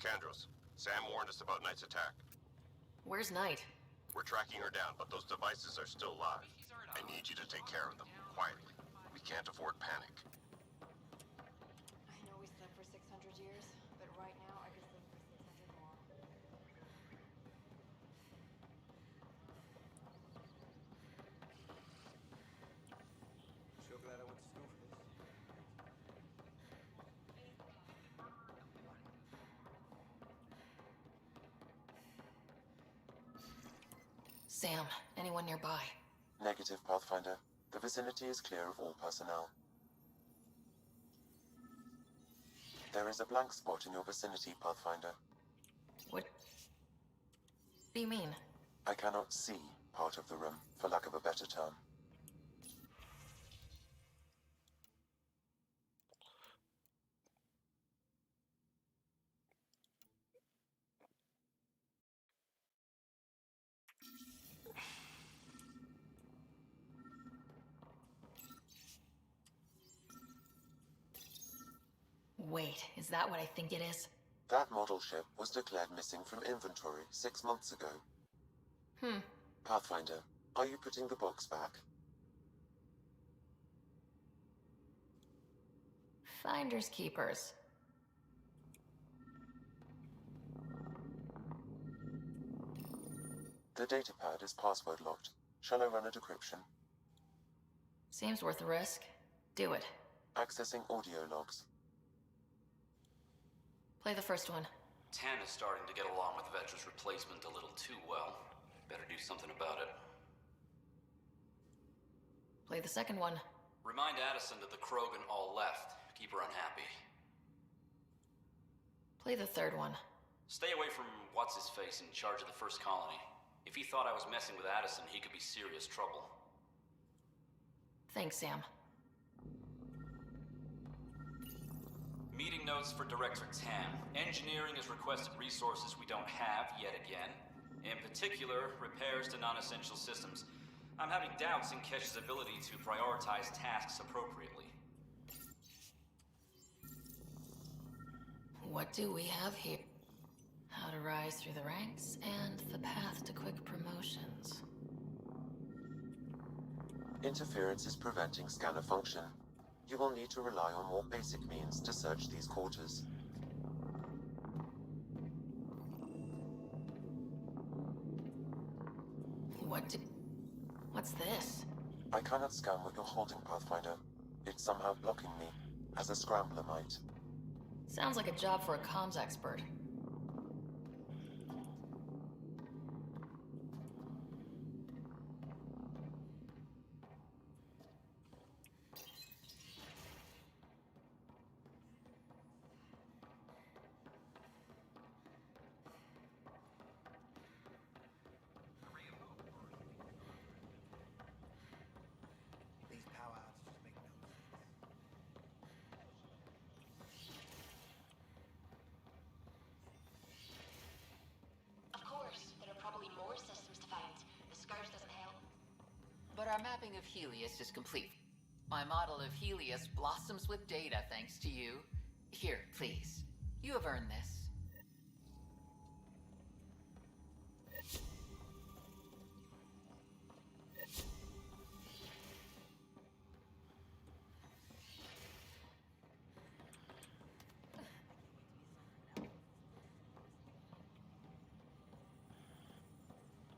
Candros, Sam warned us about Knight's attack. Where's Knight? We're tracking her down, but those devices are still live. I need you to take care of them, quietly. We can't afford panic. I know we slept for 600 years, but right now I could sleep for 600 more. Sure glad I went to school for this. Sam, anyone nearby? Negative, Pathfinder. The vicinity is clear of all personnel. There is a blank spot in your vicinity, Pathfinder. What do you mean? I cannot see part of the room, for lack of a better term. Wait, is that what I think it is? That model ship was declared missing from inventory 6 months ago. Pathfinder, are you putting the box back? Finders keepers. The datapad is password locked. Shall I run a decryption? Seems worth the risk. Do it. Accessing audio logs. Play the first one. Tan is starting to get along with Vetra's replacement a little too well. Better do something about it. Play the second one. Remind Addison that the Krogan all left. Keep her unhappy. Play the third one. Stay away from what's-his-face in charge of the first colony. If he thought I was messing with Addison, he could be serious trouble. Thanks, Sam. Meeting notes for Director Tan. Engineering has requested resources we don't have yet again. In particular, repairs to non-essential systems. I'm having doubts in Kesh's ability to prioritize tasks appropriately. What do we have here? How to rise through the ranks and the path to quick promotions. Interference is preventing scanner function. You will need to rely on more basic means to search these quarters. What's this? I cannot scan what you're holding, Pathfinder. It's somehow blocking me, as a scrambler might. Sounds like a job for a comms expert. These power outs just make no sense. Of course, there are probably more systems to find. The scourge doesn't help. But our mapping of Helios is complete. My model of Helios blossoms with data thanks to you. Here, please. You have earned this.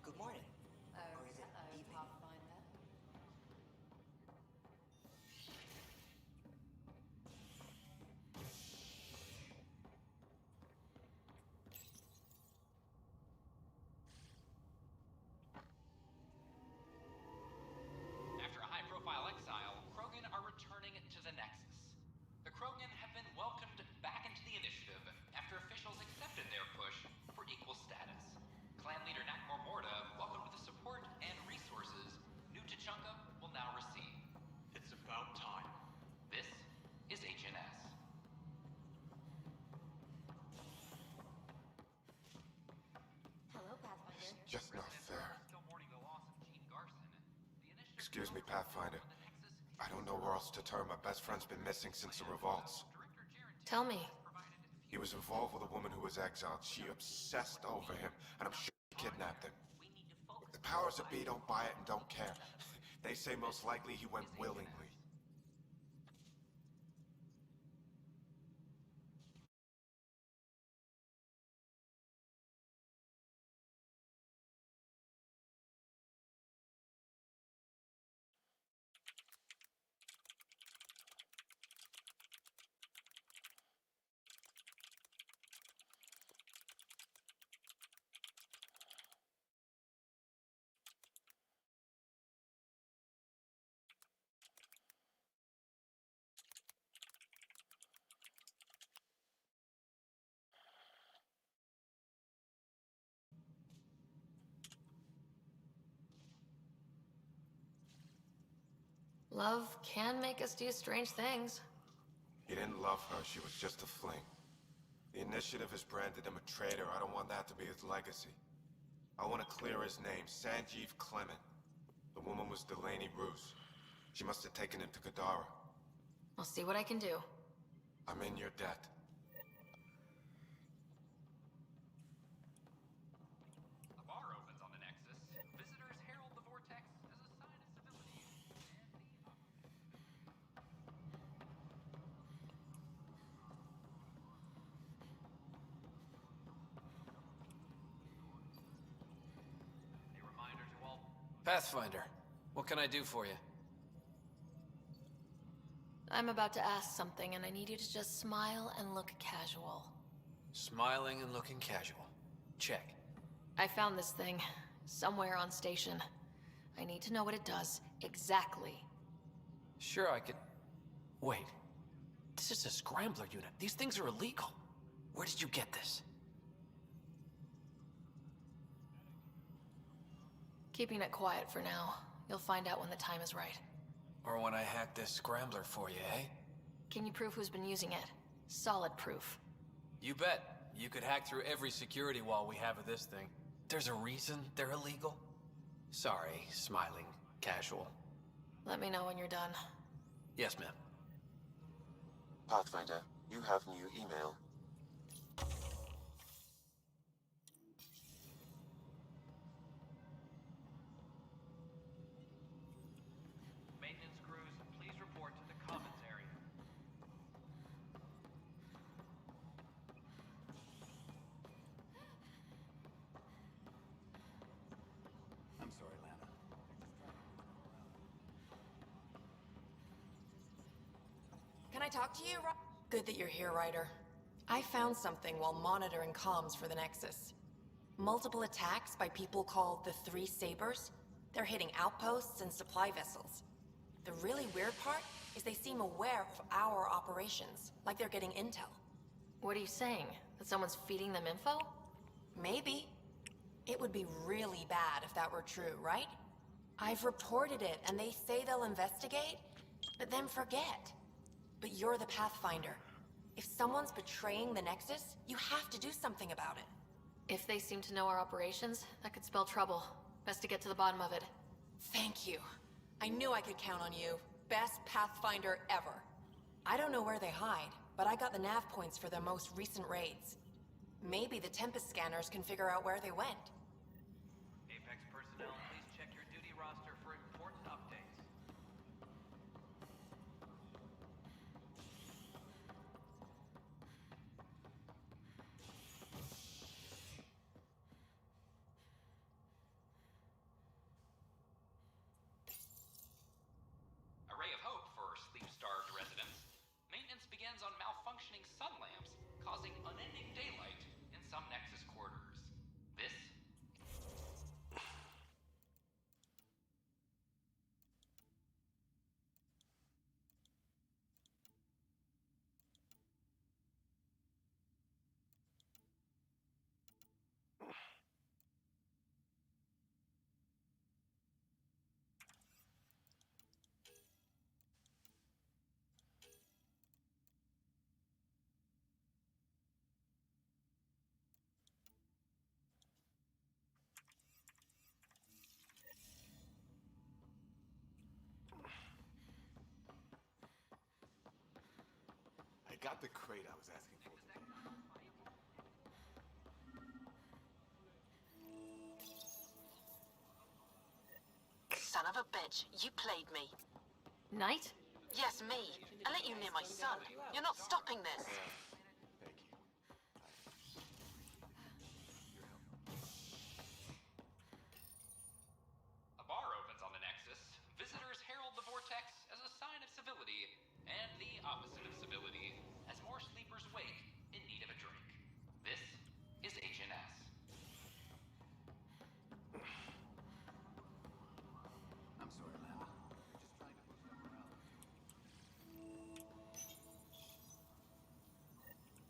Good morning. Oh, Or is it hello, evening? Pathfinder. After a high-profile exile, Krogan are returning to the Nexus. The Krogan have been welcomed back into the initiative after officials accepted their push for equal status. Clan leader Nakmor Morda welcomed the support and resources New Tachanka will now receive. It's about time. This is HNS. Hello, Pathfinder. Just not fair. Still mourning the loss of Gene Garson. The initiative Excuse me, Pathfinder. I don't know where else to turn. My best friend's been missing since the revolts. Tell me. He was involved with a woman who was exiled. She obsessed over him, and I'm sure she kidnapped him. The powers that be don't buy it and don't care. They say most likely he went willingly. Love can make us do strange things. He didn't love her, she was just a fling. The Initiative has branded him a traitor. I don't want that to be his legacy. I want to clear his name, Sanjeev Clement. The woman was Delaney Roos. She must have taken him to Kadara. I'll see what I can do. I'm in your debt. A bar opens on the Nexus. Visitors herald the vortex as a sign of civility and a reminder to all. Pathfinder, what can I do for you? I'm about to ask something, and I need you to just smile and look casual. Smiling and looking casual. Check. I found this thing somewhere on station. I need to know what it does exactly. Sure, I could... Wait. This is a scrambler unit. These things are illegal. Where did you get this? Keeping it quiet for now. You'll find out when the time is right. Or when I hack this scrambler for you, eh? Can you prove who's been using it? Solid proof. You bet. You could hack through every security wall we have of this thing. There's a reason they're illegal? Sorry, smiling, casual. Let me know when you're done. Yes, ma'am. Pathfinder, you have new email. Maintenance crews, please report to the commons area. I'm sorry, Lana. Can I talk to you, Good that you're here, Ryder. I found something while monitoring comms for the Nexus. Multiple attacks by people called the Three Sabers. They're hitting outposts and supply vessels. The really weird part is they seem aware of our operations, like they're getting intel. What are you saying? That someone's feeding them info? Maybe. It would be really bad if that were true, right? I've reported it, and they say they'll investigate, but then forget. But you're the Pathfinder. If someone's betraying the Nexus, you have to do something about it. If they seem to know our operations, that could spell trouble. Best to get to the bottom of it. Thank you. I knew I could count on you. Best Pathfinder ever. I don't know where they hide, but I got the nav points for their most recent raids. Maybe the Tempest scanners can figure out where they went. Apex personnel, please check your duty roster for important updates. A ray of hope for sleep-starved residents. Maintenance begins on malfunctioning sun lamps, causing unending daylight in some Nexus quarters. This I got the crate I was asking for. Reg, you played me. Knight? Yes, me. I let you near my son. You're not stopping this. Thank you. A bar opens on the Nexus. Visitors herald the vortex as a sign of civility, and the opposite of civility, as more sleepers wake in need of a drink. This is HNS. I'm sorry, Lana. Just trying to boost up morale.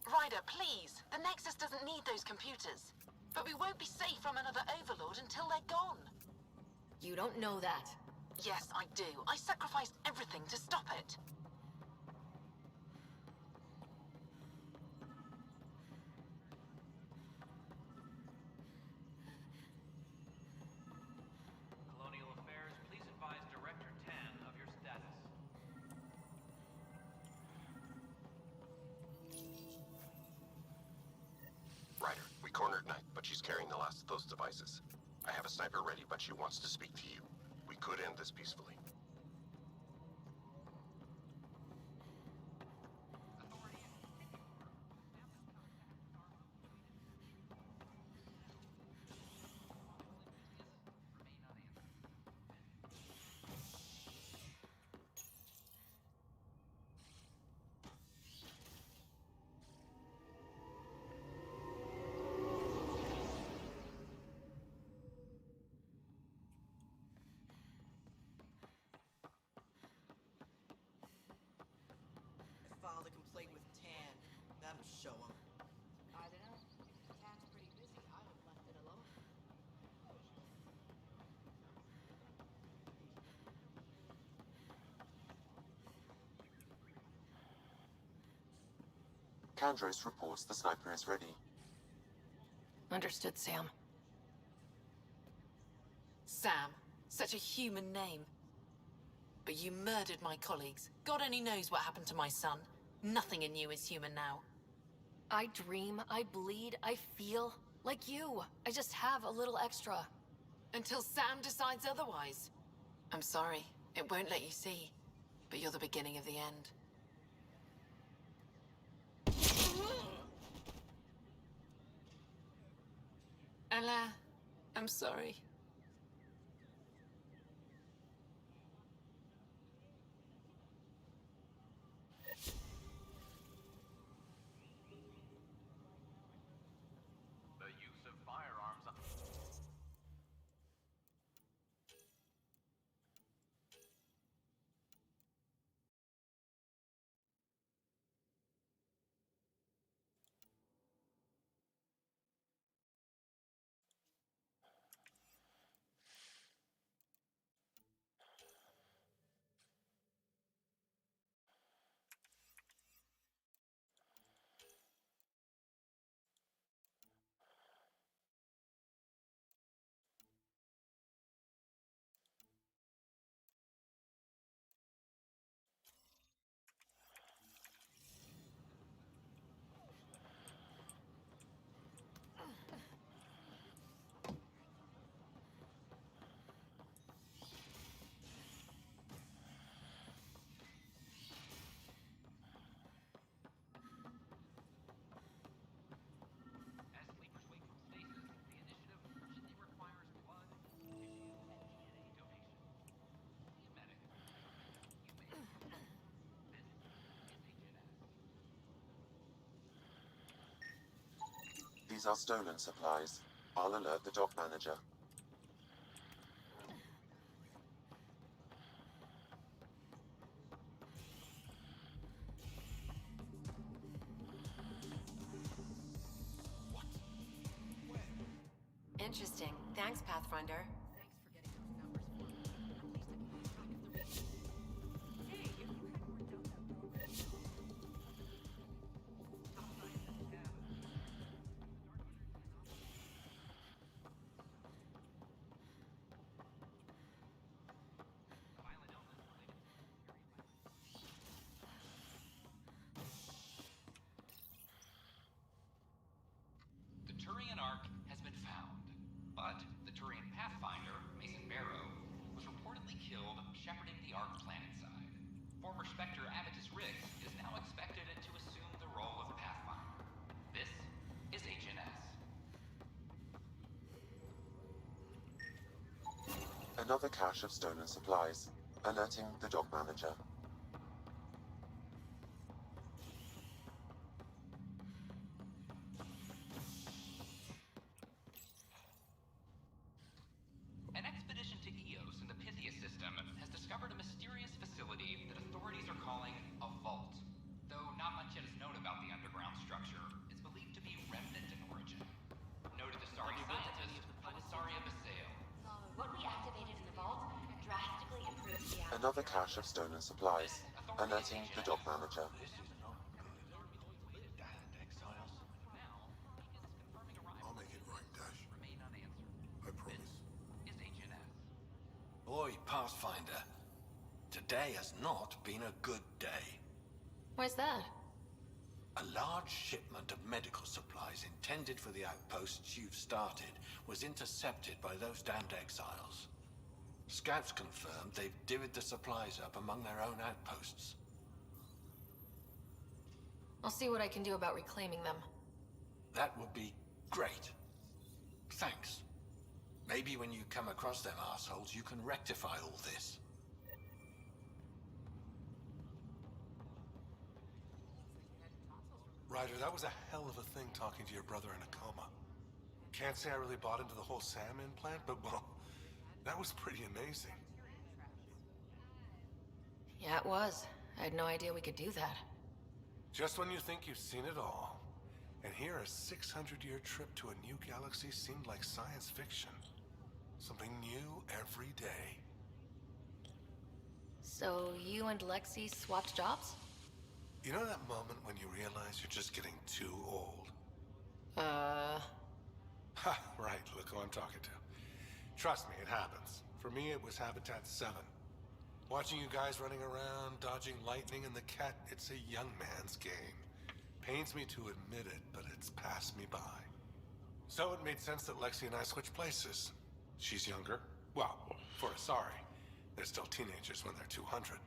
Ryder, please. The Nexus doesn't need those computers. But we won't be safe from another Overlord until they're gone. You don't know that. Yes, I do. I sacrificed everything to stop it. Colonial Affairs, please advise Director Tan of your status. Ryder, we cornered Knight, but she's carrying the last of those devices. I have a sniper ready, but she wants to speak to you. We could end this peacefully. Filed a complaint with Tan. That'll show him. I don't know. If Tan's pretty busy, I would have left it alone. Kandros reports the sniper is ready. Understood, Sam. Sam. Such a human name. But you murdered my colleagues. God only knows what happened to my son. Nothing in you is human now. I dream, I bleed, I feel like you. I just have a little extra. Until Sam decides otherwise. I'm sorry. It won't let you see. But you're the beginning of the end. Allah, I'm sorry. The use of firearms. These are stolen supplies. I'll alert the dock manager. Interesting. Thanks, Pathfinder. The Turian Ark has been found, but the Turian Pathfinder, Mason Barrow, was reportedly accidentally killed shepherding the Ark planetside. Former Spectre Avitus Riggs is now expected to assume the role of Pathfinder. This is HNS. Another cache of stolen supplies, alerting the dock manager. An expedition to Eos in the Pythia system has discovered a mysterious facility that authorities are calling a vault. Though not much yet is known about the underground structure, it's believed to be remnant in origin. Noted Asari scientist, Alisaria Basale. What we activated in the vault drastically improved the outcome. Another cache of stolen supplies, alerting the dock manager. I'll make it right, Dash. I promise. Boy, Pathfinder, today has not been a good day. Why's that? A large shipment of medical supplies intended for the outposts you've started was intercepted by those damned exiles. Scouts confirmed they've divvied the supplies up among their own outposts. I'll see what I can do about reclaiming them. That would be great. Thanks. Maybe when you come across them assholes, you can rectify all this. Ryder, that was a hell of a thing talking to your brother in a coma. Can't say I really bought into the whole Sam implant, but well, that was pretty amazing. Yeah, it was. I had no idea we could do that. Just when you think you've seen it all, and here a 600-year trip to a new galaxy seemed like science fiction. Something new every day. So you and Lexi swapped jobs? You know that moment when you realize you're just getting too old? Ha, right, look who I'm talking to. Trust me, it happens. For me, it was Habitat 7. Watching you guys running around, dodging lightning and the cat, it's a young man's game. Pains me to admit it, but it's passed me by. So it made sense that Lexi and I switched places. She's younger. Well, for Asari. They're still teenagers when they're 200.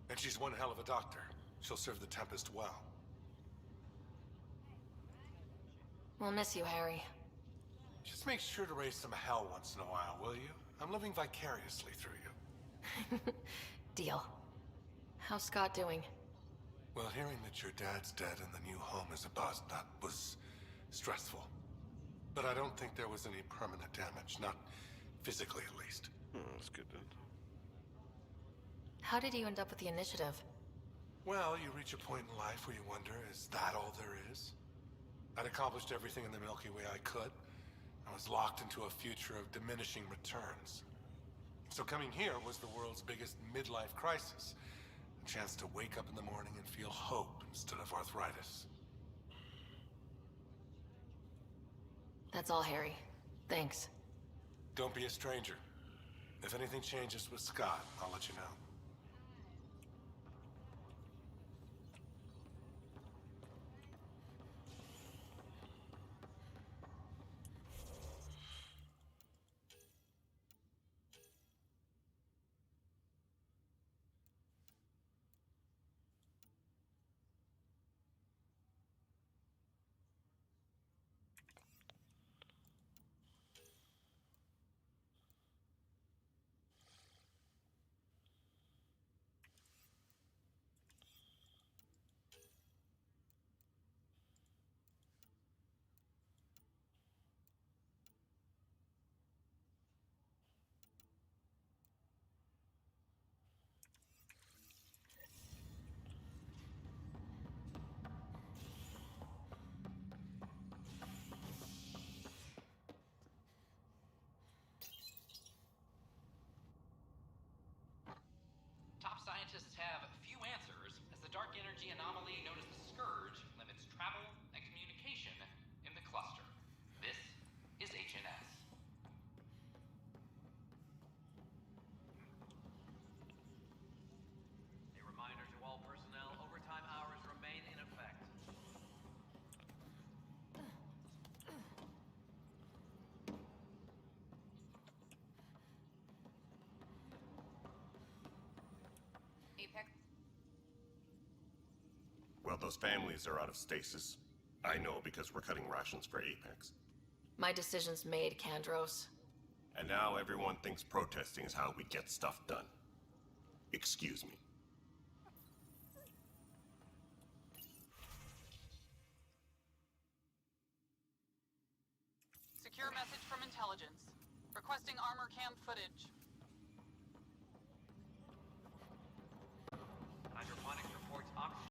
And she's one hell of a doctor. She'll serve the Tempest well. we'll miss you, Harry. Just make sure to raise some hell once in a while, will you? I'm living vicariously through you. Deal. How's Scott doing? Well, hearing that your dad's dead and the new home is a bust, that was stressful. But I don't think there was any permanent damage, not physically at least. That's good then. How did you end up with the initiative? Well, you reach a point in life where you wonder, is that all there is? I'd accomplished everything in the Milky Way I could. I was locked into a future of diminishing returns. So coming here was the world's biggest midlife crisis. A chance to wake up in the morning and feel hope instead of arthritis. That's all, Harry. Thanks. Don't be a stranger. If anything changes with Scott, I'll let you know. But those families are out of stasis. I know because we're cutting rations for Apex. My decision's made, Kandros. And now everyone thinks protesting is how we get stuff done. Excuse me. Secure message from intelligence. Requesting armor cam footage. Hydroponics